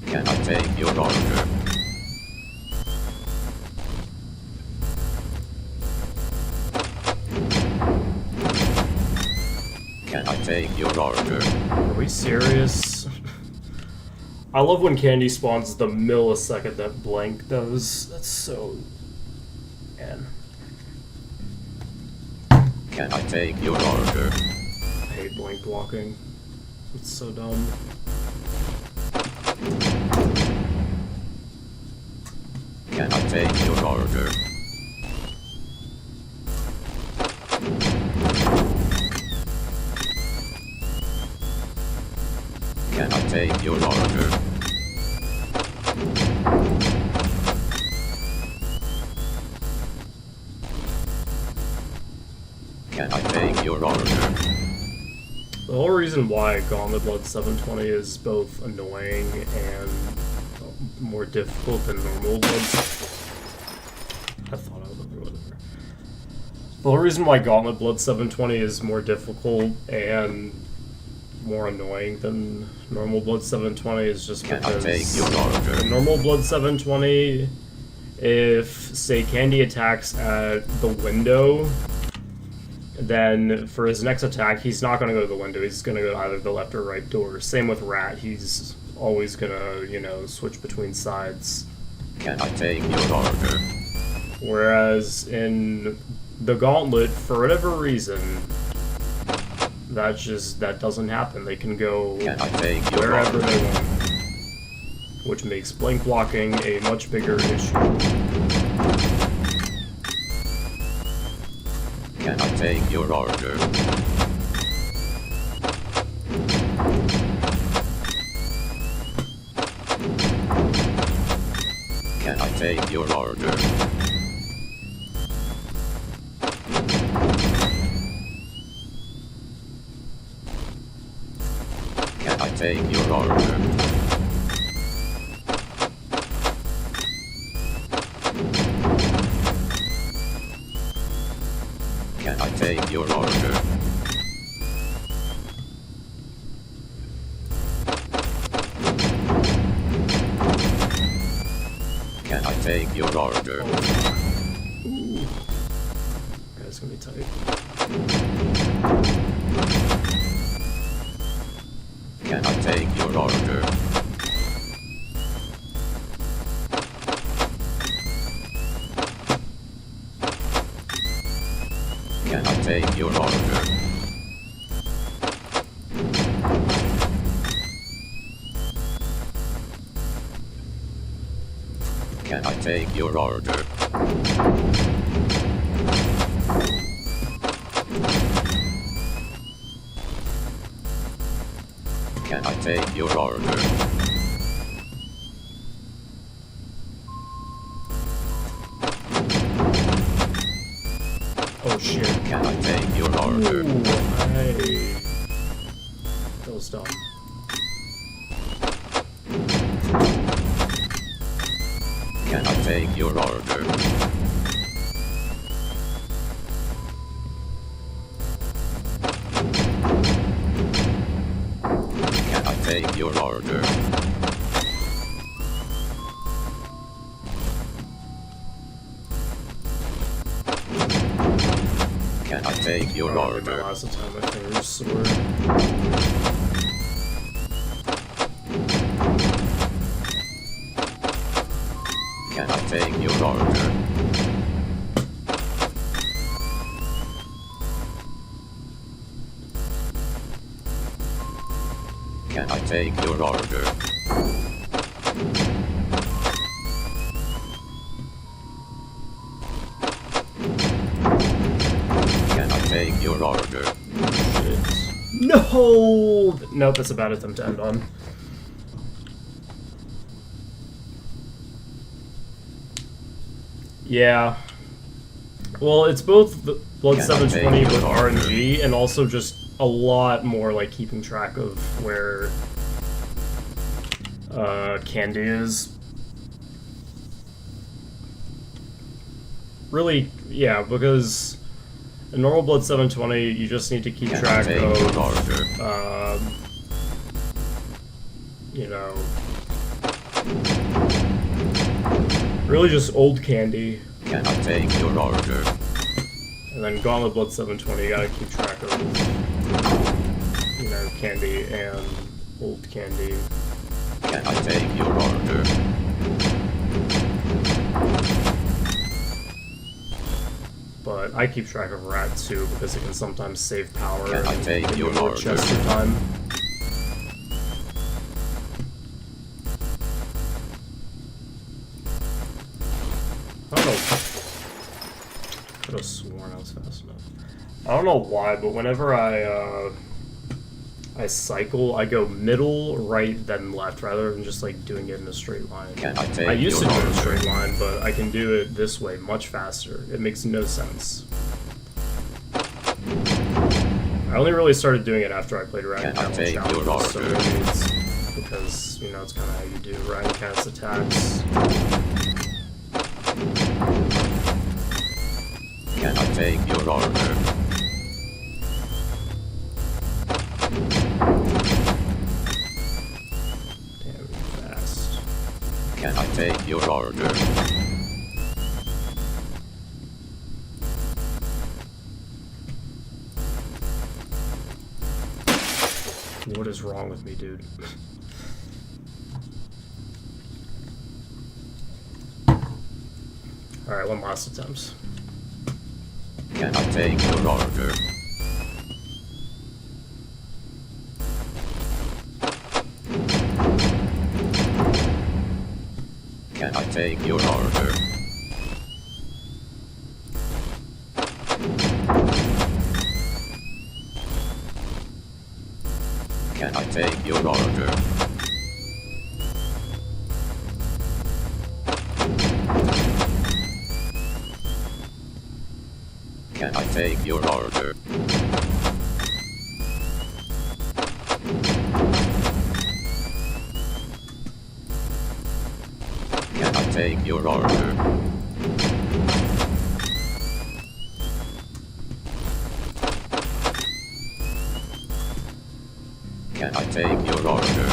Can I take your order? Can I take your order? Are we serious? I love when Candy spawns the millisecond that Blank does. That's so... Man. Can I take your order? I hate Blank blocking. It's so dumb. Can I take your order? Can I take your order? Can I take your order? The whole reason why Gauntlet Blood 720 is both annoying and more difficult than normal bloods. I thought I would over whatever. The whole reason why Gauntlet Blood 720 is more difficult and more annoying than normal Blood 720 is just because in normal Blood 720, if say Candy attacks at the window, then for his next attack he's not going to go to the window, he's going to go to either the left or right door. Same with Rat, he's always going to, you know, switch between sides. Can I take your order? Whereas in the Gauntlet, for whatever reason, that doesn't happen. They can go wherever they want, which makes blank blocking a much bigger issue. Can I take your order? Can I take your order? Can I take your order? Can I take your order? Can I take your order? Ooh. That's gonna be tight. Can I take your order? Can I take your order? Can I take your order? Can I take your order? Oh shit. Can I take your order? Ooh, hey. That was dumb. Can I take your order? Can I take your order? Can I take your The order? last time my fingers sore. Can I take your order? Can I take your order? Can I take your order? Shit. No! Nope, that's a bad attempt to end on. Yeah. Well, it's both the Blood 720 with RNG and also just a lot more like keeping track of where Candy is. Really, yeah, because in normal Blood 720, you just need to keep track of, you know, really just old Candy. Can I take your order? And then Gauntlet Blood 720, you gotta keep track of, you know, Candy and old Candy. Can I take your order? But I keep track of Rat too because it can sometimes save power. Can I take your order? Chester time. I don't know. Could have sworn I was fast enough. I don't know why, but whenever I cycle, I go middle, right, then left, rather than just like doing it in a straight line. I used to do it in a straight line, but I can do it this way much faster. It makes no sense. I only really started doing it after I played Ryan Cat's challenges, so maybe it's because, you know, it's kind of how you do Ryan Cat's attacks. Can I take your order? Damn fast. Can I take your order? What is wrong with me, dude? Alright, one last attempt. Can I take your order? Can I take your order? Can I take your order? Can I take your order? Can I take your order? Can I take your order?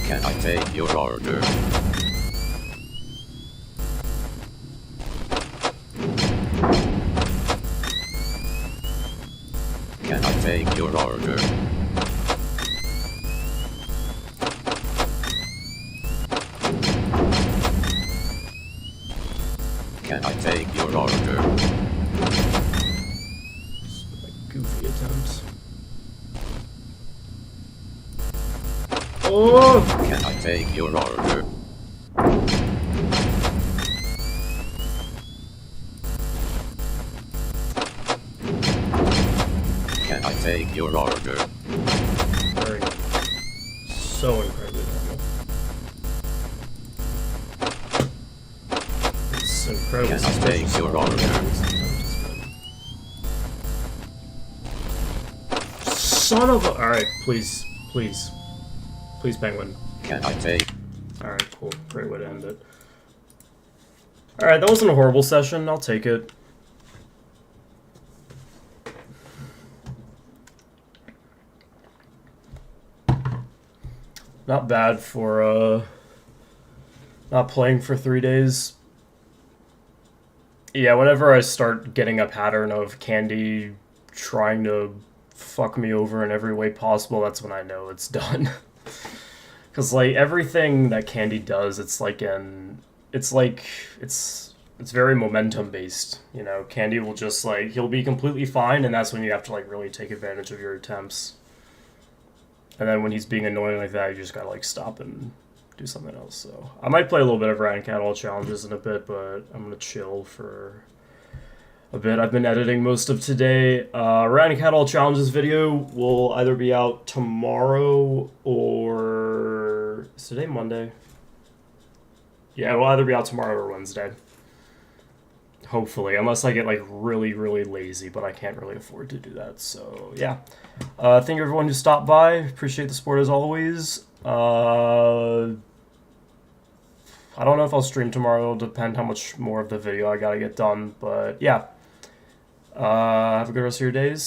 Can I take your order? Can I take your order? Can I take your order? Like goofy attempts. Oh! Can I take your order? Can I take your order? Very so incredibly normal. It's incredible. Can I take your order? Son of a... Alright, please. Please. Please, Penguin. Can I take? Alright, cool. Great way to end it. Alright, that wasn't a horrible session. I'll take it. Not bad for, not playing for 3 days. Yeah, whenever I start getting a pattern of Candy trying to fuck me over in every way possible, that's when I know it's done. Because, like, everything that Candy does, it's very momentum-based, you know? Candy will just, like, he'll be completely fine, and that's when you have to, like, really take advantage of your attempts. And then when he's being annoying like that, you just gotta, like, stop and do something else, so... I might play a little bit of Rat and Cat All Challenges in a bit, but I'm gonna chill for a bit. I've been editing most of today. Rat and Cat All Challenges video will either be out tomorrow or... Is today Monday? Yeah, it'll either be out tomorrow or Wednesday. Hopefully, unless I get like really, really lazy, but I can't really afford to do that. So yeah, thank you everyone who stopped by. Appreciate the support as always. I don't know if I'll stream tomorrow. It'll depend how much more of the video I gotta get done. But yeah, have a good rest of your days.